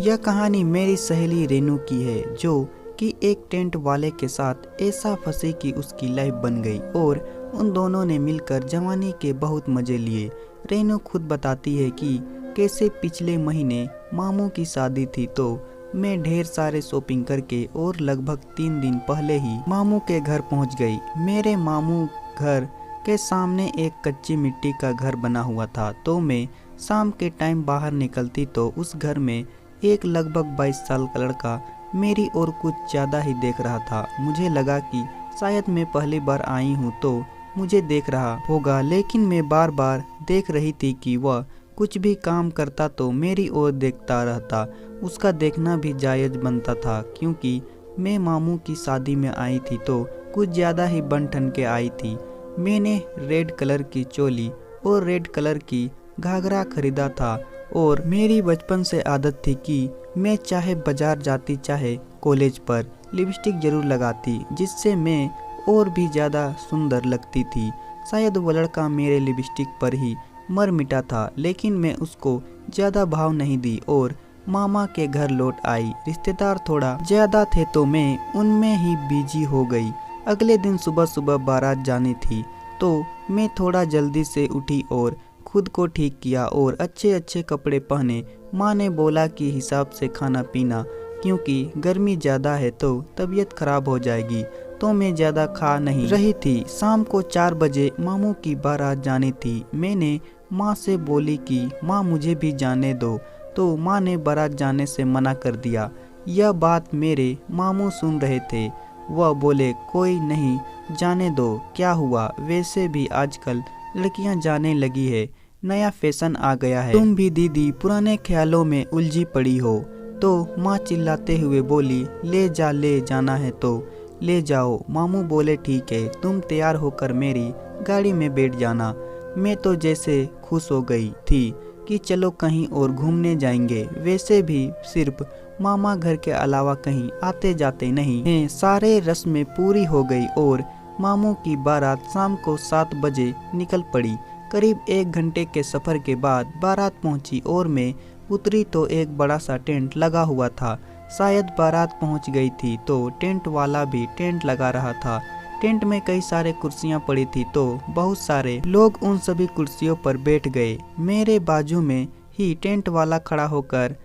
यह कहानी मेरी सहेली रेनू की है, जो कि एक टेंट वाले के साथ ऐसा फंसी कि उसकी लाइफ बन गई और उन दोनों ने मिलकर जवानी के बहुत मजे लिए। रेनू खुद बताती है कि कैसे पिछले महीने मामू की शादी थी, तो मैं ढेर सारे शॉपिंग करके और लगभग 3 दिन पहले ही मामू के घर पहुंच गई। मेरे मामू घर के सामने एक कच्ची मिट्टी का घर बना हुआ था, तो मैं शाम के टाइम बाहर निकलती तो उस घर में एक लगभग 22 साल का लड़का मेरी ओर कुछ ज़्यादा ही देख रहा था। मुझे लगा कि शायद मैं पहली बार आई हूँ तो मुझे देख रहा होगा, लेकिन मैं बार बार देख रही थी कि वह कुछ भी काम करता तो मेरी ओर देखता रहता। उसका देखना भी जायज़ बनता था, क्योंकि मैं मामू की शादी में आई थी तो कुछ ज़्यादा ही बन ठन के आई थी। मैंने रेड कलर की चोली और रेड कलर की घाघरा खरीदा था और मेरी बचपन से आदत थी कि मैं चाहे बाजार जाती चाहे कॉलेज पर लिपस्टिक जरूर लगाती, जिससे मैं और भी ज़्यादा सुंदर लगती थी। शायद वो लड़का मेरे लिपस्टिक पर ही मर मिटा था, लेकिन मैं उसको ज़्यादा भाव नहीं दी और मामा के घर लौट आई। रिश्तेदार थोड़ा ज़्यादा थे तो मैं उनमें ही बिजी हो गई। अगले दिन सुबह सुबह बारात जानी थी, तो मैं थोड़ा जल्दी से उठी और खुद को ठीक किया और अच्छे अच्छे कपड़े पहने। माँ ने बोला कि हिसाब से खाना पीना, क्योंकि गर्मी ज़्यादा है तो तबीयत खराब हो जाएगी, तो मैं ज़्यादा खा नहीं रही थी। शाम को 4 बजे मामू की बारात जानी थी। मैंने माँ से बोली कि माँ मुझे भी जाने दो, तो माँ ने बारात जाने से मना कर दिया। यह बात मेरे मामू सुन रहे थे। वह बोले कोई नहीं, जाने दो, क्या हुआ, वैसे भी आजकल लड़कियां जाने लगी है, नया फैशन आ गया है, तुम भी दीदी पुराने ख्यालों में उलझी पड़ी हो। तो माँ चिल्लाते हुए बोली ले जाना है तो ले जाओ। मामू बोले ठीक है, तुम तैयार होकर मेरी गाड़ी में बैठ जाना। मैं तो जैसे खुश हो गई थी कि चलो कहीं और घूमने जाएंगे। वैसे भी सिर्फ मामा घर के अलावा कहीं आते जाते नहीं हैं। सारे रस्में पूरी हो गई और मामू की बारात शाम को 7 बजे निकल पड़ी। करीब 1 घंटे के सफ़र के बाद बारात पहुंची और मैं उतरी तो एक बड़ा सा टेंट लगा हुआ था। शायद बारात पहुंच गई थी तो टेंट वाला भी टेंट लगा रहा था। टेंट में कई सारे कुर्सियां पड़ी थी, तो बहुत सारे लोग उन सभी कुर्सियों पर बैठ गए। मेरे बाजू में ही टेंट वाला खड़ा होकर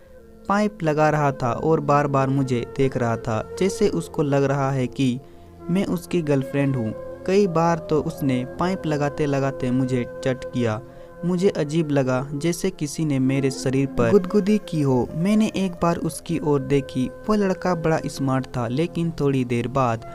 पाइप लगा रहा था और बार बार मुझे देख रहा था, जैसे उसको लग रहा है कि मैं उसकी गर्लफ्रेंड हूँ। कई बार तो उसने पाइप लगाते लगाते मुझे चट किया। मुझे अजीब लगा, जैसे किसी ने मेरे शरीर पर गुदगुदी की हो। मैंने एक बार उसकी ओर देखी। वह लड़का बड़ा स्मार्ट था, लेकिन थोड़ी देर बाद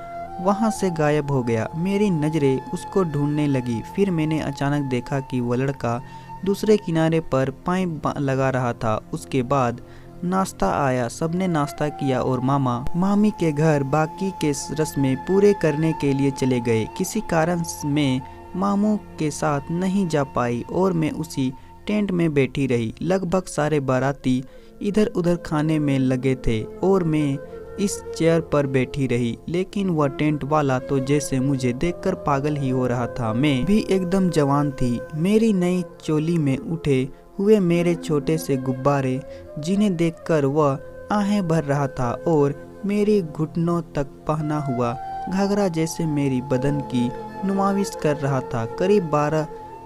वहाँ से गायब हो गया। मेरी नज़रें उसको ढूंढने लगी। फिर मैंने अचानक देखा कि वह लड़का दूसरे किनारे पर पाइप लगा रहा था। उसके बाद नाश्ता आया। सबने नाश्ता किया और मामा मामी के घर बाकी के रस्में पूरे करने के लिए चले गए। किसी कारण मैं मामू के साथ नहीं जा पाई और मैं उसी टेंट में बैठी रही। लगभग सारे बाराती इधर उधर खाने में लगे थे और मैं इस चेयर पर बैठी रही, लेकिन वह टेंट वाला तो जैसे मुझे देखकर पागल ही हो रहा था। मैं भी एकदम जवान थी। मेरी नई चोली में उठे हुए मेरे छोटे से गुब्बारे, जिन्हें देखकर वह आहें भर रहा था, और मेरी घुटनों तक पहना हुआ घाघरा जैसे मेरी बदन की नुमाइश कर रहा था। करीब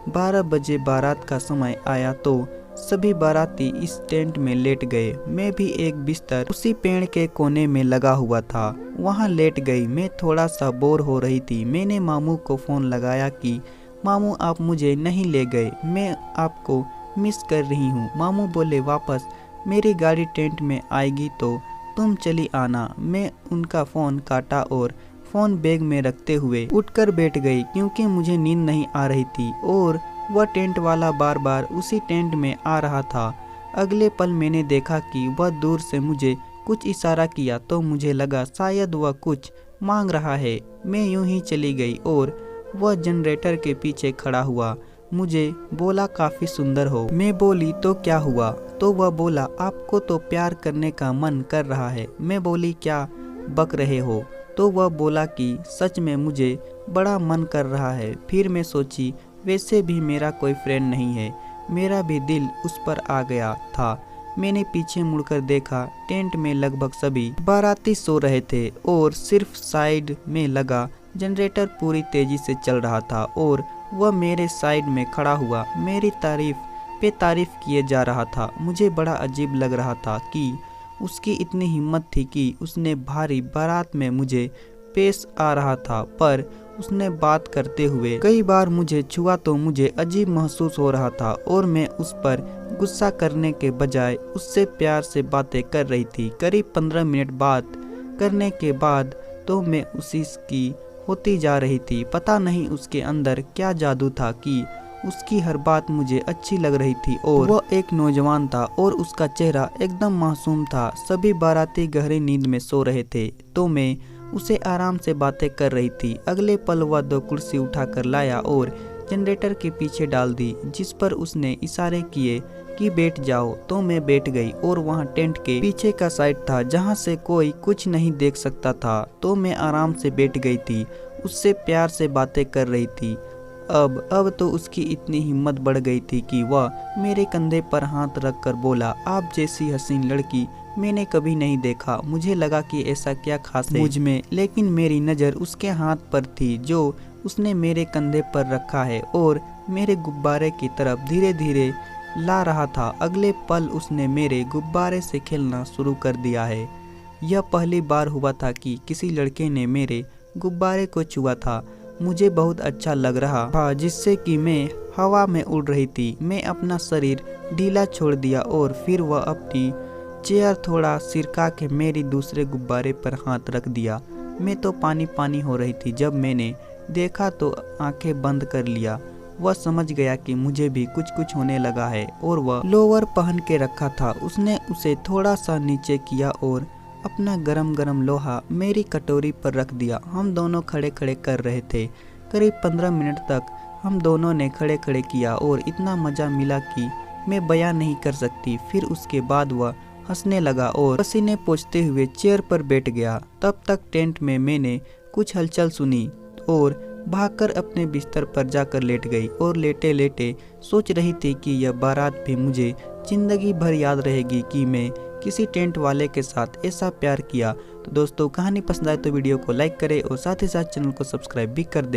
12 बजे बारात का समय आया तो सभी बाराती इस टेंट में लेट गए। मैं भी एक बिस्तर उसी पेड़ के कोने में लगा हुआ था, वहां लेट गई। मैं थोड़ा सा बोर हो रही थी। मैंने मामू को फ़ोन लगाया कि मामू आप मुझे नहीं ले गए, मैं आपको मिस कर रही हूँ। मामू बोले वापस मेरी गाड़ी टेंट में आएगी तो तुम चली आना। मैं उनका फ़ोन काटा और फ़ोन बैग में रखते हुए उठकर बैठ गई, क्योंकि मुझे नींद नहीं आ रही थी और वह टेंट वाला बार बार उसी टेंट में आ रहा था। अगले पल मैंने देखा कि वह दूर से मुझे कुछ इशारा किया, तो मुझे लगा शायद वह कुछ मांग रहा है। मैं यूं ही चली गई और वह जनरेटर के पीछे खड़ा हुआ। मुझे बोला काफ़ी सुंदर हो। मैं बोली तो क्या हुआ? तो वह बोला आपको तो प्यार करने का मन कर रहा है। मैं बोली क्या बक रहे हो? तो वह बोला कि सच में मुझे बड़ा मन कर रहा है। फिर मैं सोची वैसे भी मेरा कोई फ्रेंड नहीं है। मेरा भी दिल उस पर आ गया था। मैंने पीछे मुड़कर देखा, टेंट में लगभग सभी बाराती सो रहे थे और सिर्फ साइड में लगा जनरेटर पूरी तेजी से चल रहा था और वह मेरे साइड में खड़ा हुआ मेरी तारीफ पे तारीफ किए जा रहा था। मुझे बड़ा अजीब लग रहा था कि उसकी इतनी हिम्मत थी कि उसने भारी बारात में मुझे पेश आ रहा था, पर उसने बात करते हुए कई बार मुझे छुआ तो मुझे अजीब महसूस हो रहा था और मैं उस पर गुस्सा करने के बजाय उससे प्यार से बातें कर रही थी। करीब 15 मिनट बात करने के बाद तो मैं उसी की होती जा रही थी। पता नहीं उसके अंदर क्या जादू था कि उसकी हर बात मुझे अच्छी लग रही थी और वह एक नौजवान था और उसका चेहरा एकदम मासूम था। सभी बाराती गहरी नींद में सो रहे थे तो मैं उसे आराम से बातें कर रही थी। अगले पल वह 2 कुर्सी उठाकर लाया और जनरेटर के पीछे डाल दी, जिस पर उसने इशारे किए कि बैठ जाओ। तो मैं बैठ गई और वहाँ टेंट के पीछे का साइड था जहाँ से कोई कुछ नहीं देख सकता था। तो मैं आराम से बैठ गई थी, उससे प्यार से बातें कर रही थी। अब तो उसकी इतनी हिम्मत बढ़ गई थी कि वह मेरे कंधे पर हाथ रख कर बोला, आप जैसी हसीन लड़की मैंने कभी नहीं देखा। मुझे लगा कि ऐसा क्या खास है मुझ में, लेकिन मेरी नज़र उसके हाथ पर थी जो उसने मेरे कंधे पर रखा है और मेरे गुब्बारे की तरफ धीरे धीरे ला रहा था। अगले पल उसने मेरे गुब्बारे से खेलना शुरू कर दिया है। यह पहली बार हुआ था कि किसी लड़के ने मेरे गुब्बारे को छुआ था। मुझे बहुत अच्छा लग रहा था, जिससे कि मैं हवा में उड़ रही थी। मैं अपना शरीर ढीला छोड़ दिया और फिर वह अपनी चेयर थोड़ा सिरका के मेरी दूसरे गुब्बारे पर हाथ रख दिया। मैं तो पानी पानी हो रही थी। जब मैंने देखा तो आंखें बंद कर लिया। वह समझ गया कि मुझे भी कुछ होने लगा है और वह लोअर पहन के रखा था। उसने उसे थोड़ा सा नीचे किया और अपना गरम गरम लोहा मेरी कटोरी पर रख दिया। हम दोनों खड़े खड़े कर रहे थे। करीब 15 मिनट तक हम दोनों ने खड़े खड़े किया और इतना मज़ा मिला कि मैं बयां नहीं कर सकती। फिर उसके बाद वह हंसने लगा और पसीने पोंछते हुए चेयर पर बैठ गया। तब तक टेंट में मैंने कुछ हलचल सुनी और भागकर अपने बिस्तर पर जाकर लेट गई और लेटे लेटे सोच रही थी कि यह बारात भी मुझे जिंदगी भर याद रहेगी कि मैं किसी टेंट वाले के साथ ऐसा प्यार किया। तो दोस्तों, कहानी पसंद आए तो वीडियो को लाइक करें और साथ ही साथ चैनल को सब्सक्राइब भी कर दे।